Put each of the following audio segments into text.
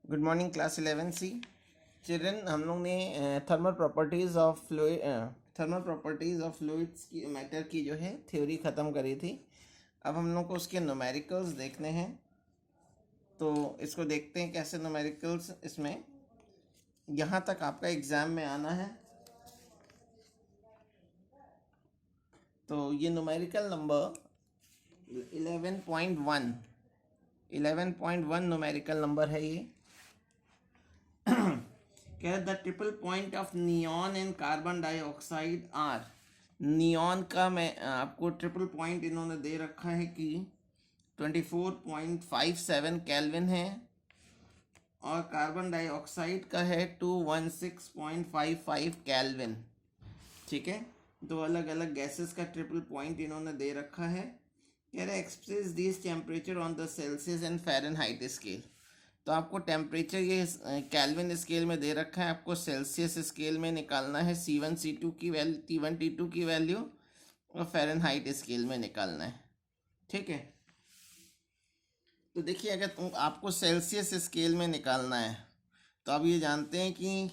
Good morning class 11 सी children. हम लोग ने थर्मल प्रॉपर्टीज़ ऑफ फ्लूइड्स की मैटर की जो है थ्योरी ख़त्म करी थी। अब हम लोग को उसके न्यूमेरिकल्स देखने हैं, तो इसको देखते हैं कैसे न्यूमेरिकल्स इसमें यहाँ तक आपका एग्ज़ाम में आना है। तो ये न्यूमेरिकल नंबर 11.1 न्यूमेरिकल नंबर है ये। क्या the triple point of neon and carbon dioxide are. Neon का मैं आपको ट्रिपल पॉइंट इन्होंने दे रखा है कि 24.57 केल्विन है, और कार्बन डाइऑक्साइड का है 216.55 केल्विन। ठीक है, दो अलग अलग गैसेस का ट्रिपल पॉइंट इन्होंने दे रखा है। कह रहे express this temperature on the Celsius and Fahrenheit scale. तो आपको टेम्परेचर ये केल्विन स्केल में दे रखा है, आपको सेल्सियस स्केल में निकालना है C1 C2 की वैल्यू, T1 T2 की वैल्यू, और फ़ारेनहाइट स्केल में निकालना है। ठीक है, तो देखिए अगर आपको सेल्सियस स्केल में निकालना है तो आप ये जानते हैं कि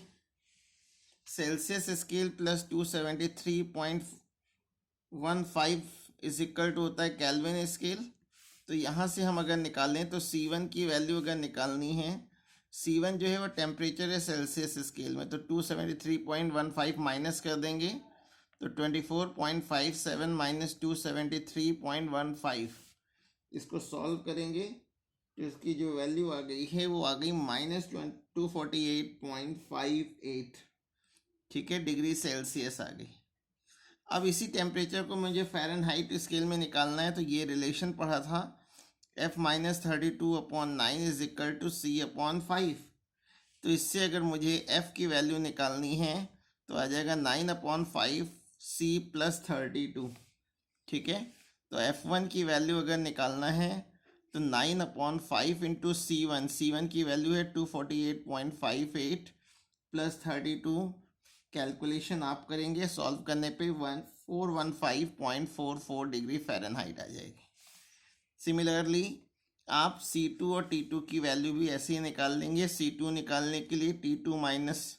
Celsius scale plus 273.15 is equal to होता है केल्विन स्केल। तो यहाँ से हम अगर निकालें तो C1 की वैल्यू अगर निकालनी है, C1 जो है वो टेम्परेचर है सेल्सियस स्केल में, तो 273.15 माइनस कर देंगे तो 24.57 माइनस 273.15, इसको सॉल्व करेंगे तो इसकी जो वैल्यू आ गई है वो आ गई -248.58। ठीक है, डिग्री सेल्सियस आ गई। अब इसी टेम्परेचर को मुझे फ़ारेनहाइट स्केल में निकालना है, तो ये रिलेशन पढ़ा था F-32/9 is equal to C/5। तो इससे अगर मुझे F की वैल्यू निकालनी है तो आ जाएगा 9/5 C + 32। ठीक है, तो F1 की वैल्यू अगर निकालना है तो 9/5 इंटू C1 की वैल्यू है 248.58 + 32। कैलकुलेशन आप करेंगे, सॉल्व करने पे 1415.44 डिग्री फ़ारेनहाइट आ जाएगी। सिमिलरली आप C2 और T2 की वैल्यू भी ऐसे ही निकाल लेंगे। C2 निकालने के लिए T2 माइनस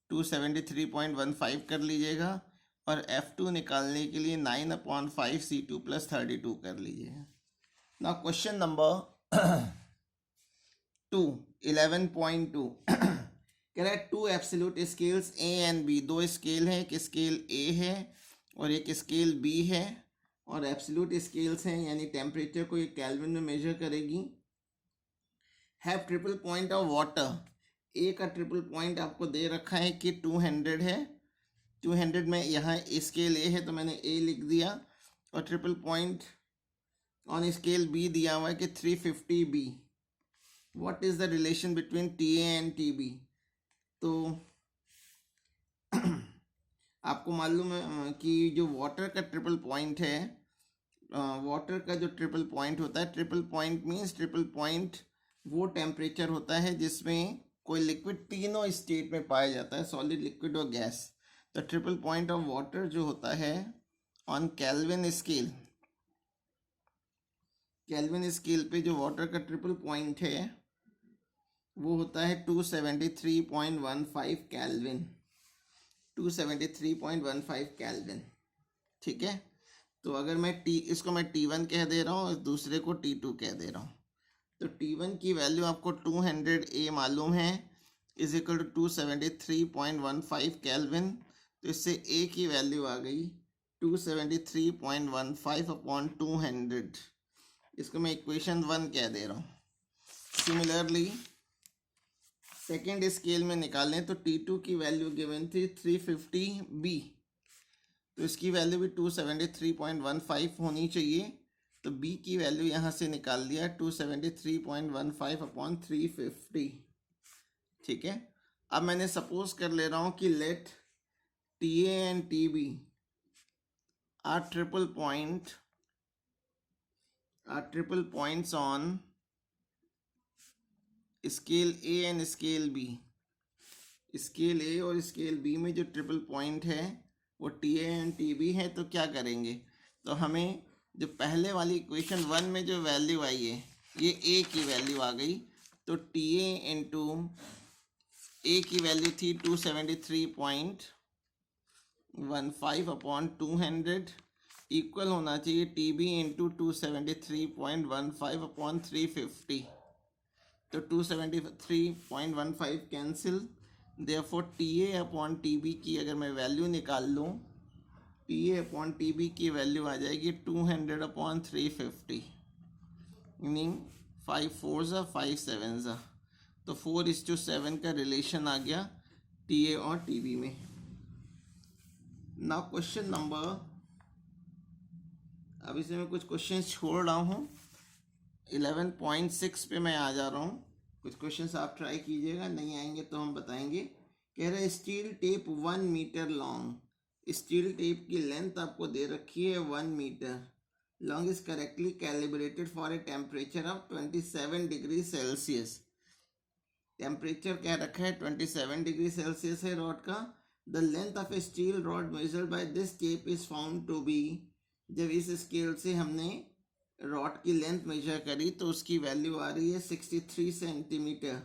273.15 कर लीजिएगा, और F2 निकालने के लिए 9/5 C2 + 32 कर लीजिएगा। नाउ क्वेश्चन नंबर 11.2 कह रहा है two absolute scales A and B। दो स्केल हैं, एक स्केल A है और एक स्केल B है, और एब्सोल्यूट स्केल्स हैं यानी टेम्परेचर को ये केल्विन में मेजर करेगी। Have triple point of water. A का ट्रिपल पॉइंट आपको दे रखा है कि 200 है। 200 में यहाँ स्केल A है तो मैंने A लिख दिया, और triple point on scale B दिया हुआ है कि 350B। What is the relation between TA and TB। तो आपको मालूम है कि जो वाटर का ट्रिपल पॉइंट है, वाटर का जो ट्रिपल पॉइंट होता है, triple point means triple point वो टेम्परेचर होता है जिसमें कोई लिक्विड तीनों स्टेट में पाया जाता है, सॉलिड, लिक्विड और गैस। तो ट्रिपल पॉइंट ऑफ वाटर जो होता है on kelvin scale, kelvin scale पे जो वाटर का ट्रिपल पॉइंट है वो होता है 273.15 केल्विन। 273.15 केल्विन। ठीक है, तो अगर मैं इसको मैं T1 कह दे रहा हूँ और दूसरे को T2 कह दे रहा हूँ, तो T1 की वैल्यू आपको 200A मालूम है, इज इक्वल टू 273.15 केल्विन। तो इससे A की वैल्यू आ गई 273.15/200। इसको मैं इक्वेशन 1 कह दे रहा हूँ। सिमिलरली सेकेंड स्केल में निकालें तो T2 की वैल्यू गिवन थी 350B, तो इसकी वैल्यू भी 273.15 होनी चाहिए। तो B की वैल्यू यहाँ से निकाल दिया 273.15/350। ठीक है, अब मैंने सपोज कर ले रहा हूँ कि let TA and TB are triple points on scale A and scale B। Scale A और स्केल B में जो ट्रिपल पॉइंट है वो TA एंड TB है। तो क्या करेंगे, तो हमें जो पहले वाली इक्वेशन 1 में जो वैल्यू आई है ये A की वैल्यू आ गई, तो टी ए इंटू ए की वैल्यू थी 273.15 अपॉन 200 इक्वल होना चाहिए टी बी इंटू 273.15 अपॉन 350। तो 273.15 cancel, therefore T A upon T B की अगर मैं वैल्यू निकाल लूँ, T A upon T B की वैल्यू आ जाएगी 200 अपॉन 350, मीनिंग 5 4 5 7 तो 4:7 का रिलेशन आ गया टी ए और टी बी में। नाउ क्वेश्चन नंबर, अभी से मैं कुछ क्वेश्चन छोड़ रहा हूँ, 11.6 पे मैं आ जा रहा हूँ। कुछ क्वेश्चंस आप ट्राई कीजिएगा, नहीं आएंगे तो हम बताएंगे। कह रहे steel tape 1 metre long, steel tape की लेंथ आपको दे रखी है 1 metre long, is correctly calibrated for a temperature of 27 degree Celsius. Temperature क्या रखा है 27 डिग्री सेल्सियस है रॉड का। The length of a steel rod measured by this tape is found to be, जब इस स्केल से हमने रॉड की लेंथ मेजर करी तो उसकी वैल्यू आ रही है 63 centimetre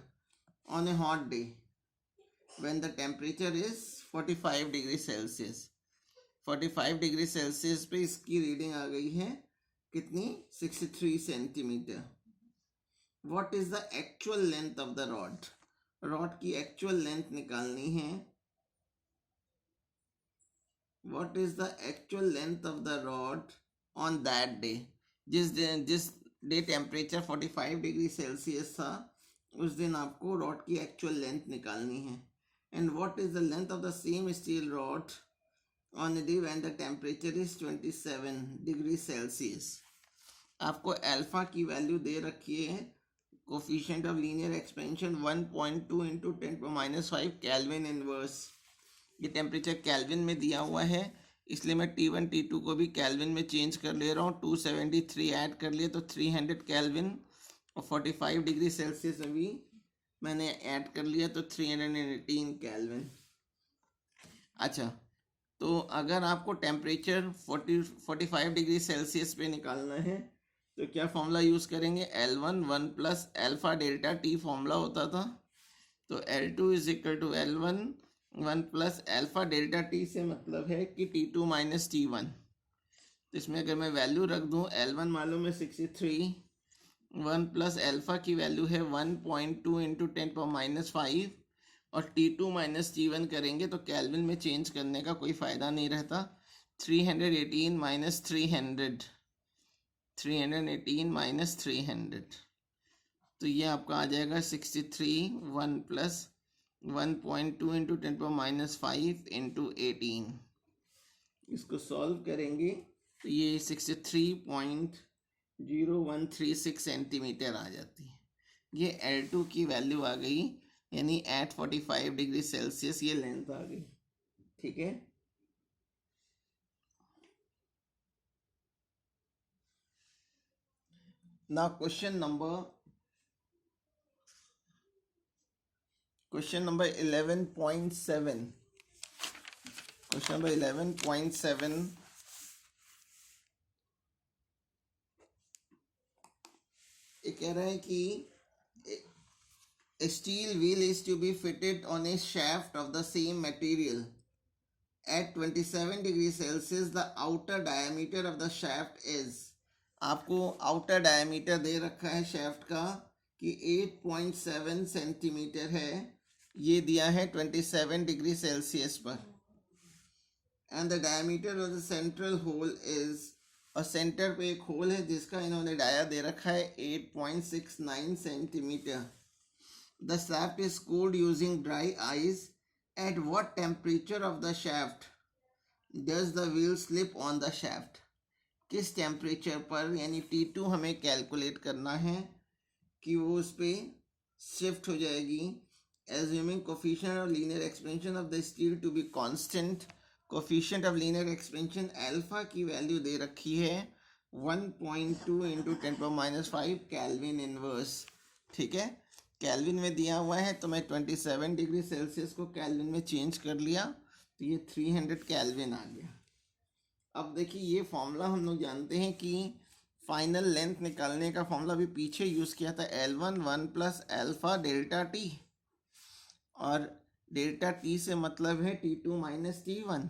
on A hot day when the temperature is 45 degree Celsius. 45 degree Celsius पे इसकी रीडिंग आ गई है कितनी, 63 centimetre. What is the actual length of the rod, rod की एक्चुअल लेंथ निकालनी है। What is the actual length of the rod on that day, जिस day temperature 45 degree Celsius था उस दिन आपको रॉड की एक्चुअल लेंथ निकालनी है। And what is the length of the same steel rod on a day when the temperature is 27 degree Celsius. आपको alpha की वैल्यू दे रखी है, coefficient of linear expansion 1.2 into 10⁻⁵ kelvin inverse. ये temperature kelvin में दिया हुआ है, इसलिए मैं T1 T2 को भी केल्विन में चेंज कर ले रहा हूँ। 273 ऐड कर लिए तो 300 केल्विन, और 45 डिग्री सेल्सियस अभी मैंने ऐड कर लिया तो 318 केल्विन। अच्छा, तो अगर आपको टेम्परेचर 45 डिग्री सेल्सियस पे निकालना है तो क्या फॉर्मूला यूज़ करेंगे, L1 1 plus alpha delta T formula होता था। तो L2 is equal to L1 1 plus alpha delta T से मतलब है कि T2 माइनस T1। तो इसमें अगर मैं वैल्यू रख दूँ, L1 मालूम है 63, 1 प्लस अल्फा की वैल्यू है 1.2 इंटू 10⁻⁵, और T2 माइनस T1 करेंगे तो केल्विन में चेंज करने का कोई फ़ायदा नहीं रहता। 318 माइनस 300, 318 माइनस 300, तो ये आपका आ जाएगा 63, 1 प्लस 1.2 इंटू 10⁻⁵ इंटू 18। इसको सॉल्व करेंगे तो ये 63.0136 सेंटीमीटर आ जाती है। ये L2 की वैल्यू आ गई, यानी एट 45 डिग्री सेल्सियस ये लेंथ आ गई। ठीक है, now question number 11.7, question number 11.7 ये कह रहा है कि a steel wheel is to be fitted on a shaft of the same material at 27 degrees Celsius. The outer diameter of the shaft is, आपको आउटर डायमीटर दे रखा है शेफ्ट का कि 8.7 सेंटीमीटर है, ये दिया है 27 डिग्री सेल्सियस पर। And the diameter of the central hole is, और सेंटर पे एक होल है जिसका इन्होंने डाया दे रखा है 8.69 centimetre. The shaft is cooled using dry ice. At what temperature of the shaft does the wheel slip on the shaft? किस temperature पर, यानी T2 हमें कैलकुलेट करना है कि वो उस पर शिफ्ट हो जाएगी। Assuming coefficient of linear expansion of the steel to be constant, coefficient of linear expansion alpha की वैल्यू दे रखी है 1.2 इंटू 10⁻⁵ केल्विन इनवर्स। ठीक है, केल्विन में दिया हुआ है तो मैं 27 डिग्री सेल्सियस को केल्विन में चेंज कर लिया तो ये 300 केल्विन आ गया। अब देखिए ये फॉर्मूला हम लोग जानते हैं कि फाइनल लेंथ निकालने का फॉर्मूला भी पीछे यूज़ किया था, L1 1 plus alpha delta T, और डेल्टा टी से मतलब है T2 माइनस T1।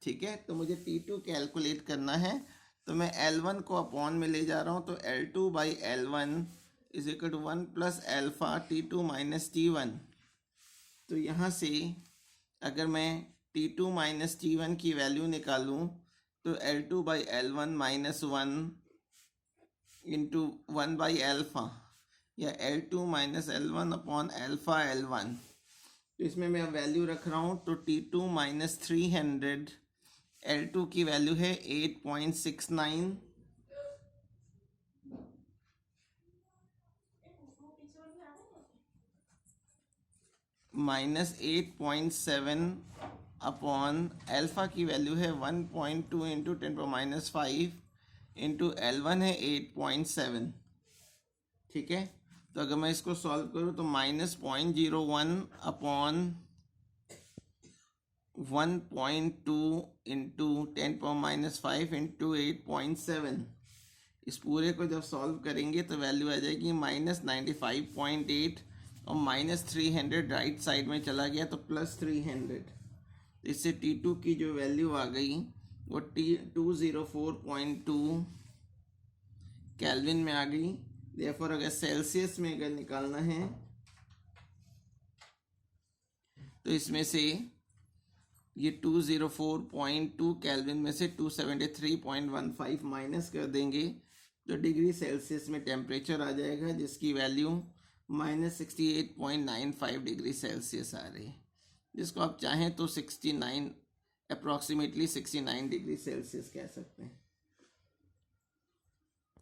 ठीक है, तो मुझे T2 कैलकुलेट करना है, तो मैं L1 को अपॉन में ले जा रहा हूँ, तो L2 by L1 is equal to 1 plus alpha T2 minus T1। तो यहाँ से अगर मैं T2 माइनस T1 की वैल्यू निकालूँ तो L2 by L1 minus 1 into 1 by alpha, या L2 minus L1 upon alpha L1। तो इसमें मैं वैल्यू रख रहा हूँ, तो T2 माइनस 300, L2 की वैल्यू है 8.69 माइनस 8.7 अपॉन अल्फ़ा की वैल्यू है 1.2 इंटू 10⁻⁵ इंटू L1 है 8.7। ठीक है, तो अगर मैं इसको सॉल्व करूँ तो -0.01 अपॉन 1.2 इंटू 10⁻⁵ इंटू 8.7, इस पूरे को जब सॉल्व करेंगे तो वैल्यू आ जाएगी -95.8, और -300 राइट साइड में चला गया तो +300। इससे T2 की जो वैल्यू आ गई वो 204.2 केल्विन में आ गई। देयरफॉर अगर सेल्सियस में अगर निकालना है तो इसमें से ये 204.2 केल्विन में से 273.15 माइनस कर देंगे तो डिग्री सेल्सियस में टेम्परेचर आ जाएगा, जिसकी वैल्यू -68.95 डिग्री सेल्सियस आ रही है, जिसको आप चाहें तो 69 अप्रॉक्सीमेटली 69 डिग्री सेल्सियस कह सकते हैं।